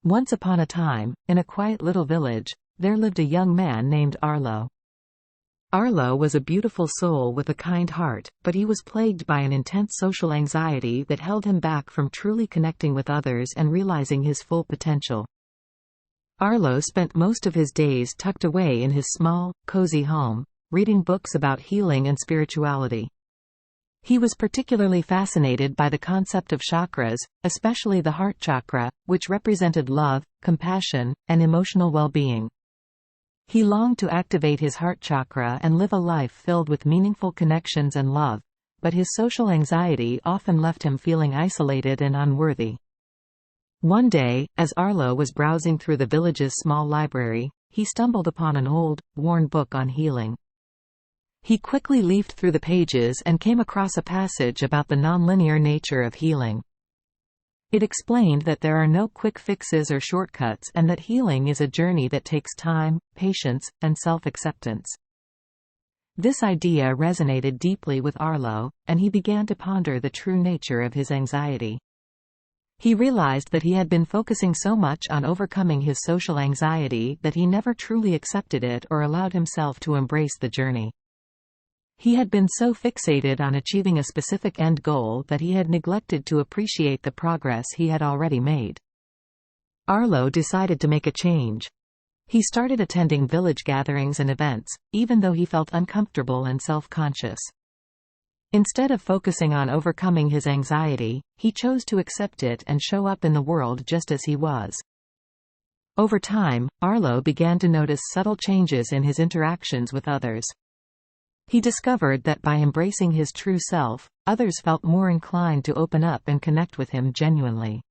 Once upon a time, in a quiet little village, there lived a young man named Arlo. Arlo was a beautiful soul with a kind heart, but he was plagued by an intense social anxiety that held him back from truly connecting with others and realizing his full potential. Arlo spent most of his days tucked away in his small, cozy home, reading books about healing and spirituality. He was particularly fascinated by the concept of chakras, especially the heart chakra, which represented love, compassion, and emotional well-being. He longed to activate his heart chakra and live a life filled with meaningful connections and love, but his social anxiety often left him feeling isolated and unworthy. One day, as Arlo was browsing through the village's small library, he stumbled upon an old, worn book on healing. He quickly leafed through the pages and came across a passage about the nonlinear nature of healing. It explained that there are no quick fixes or shortcuts and that healing is a journey that takes time, patience, and self-acceptance. This idea resonated deeply with Arlo, and he began to ponder the true nature of his anxiety. He realized that he had been focusing so much on overcoming his social anxiety that he never truly accepted it or allowed himself to embrace the journey. He had been so fixated on achieving a specific end goal that he had neglected to appreciate the progress he had already made. Arlo decided to make a change. He started attending village gatherings and events, even though he felt uncomfortable and self-conscious. Instead of focusing on overcoming his anxiety, he chose to accept it and show up in the world just as he was. Over time, Arlo began to notice subtle changes in his interactions with others. He discovered that by embracing his true self, others felt more inclined to open up and connect with him genuinely.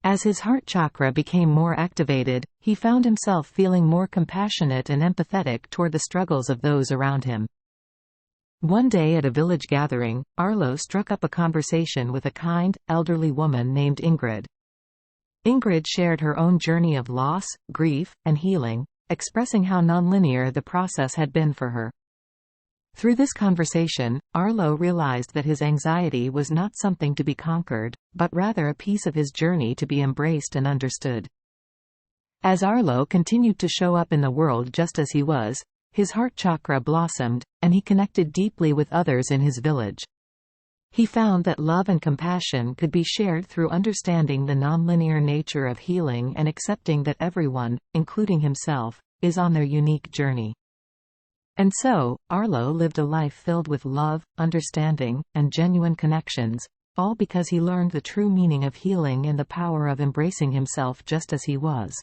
As his heart chakra became more activated, he found himself feeling more compassionate and empathetic toward the struggles of those around him. One day at a village gathering, Arlo struck up a conversation with a kind, elderly woman named Ingrid. Ingrid shared her own journey of loss, grief, and healing, expressing how nonlinear the process had been for her. Through this conversation, Arlo realized that his anxiety was not something to be conquered, but rather a piece of his journey to be embraced and understood. As Arlo continued to show up in the world just as he was, his heart chakra blossomed, and he connected deeply with others in his village. He found that love and compassion could be shared through understanding the nonlinear nature of healing and accepting that everyone, including himself, is on their unique journey. And so, Arlo lived a life filled with love, understanding, and genuine connections, all because he learned the true meaning of healing and the power of embracing himself just as he was.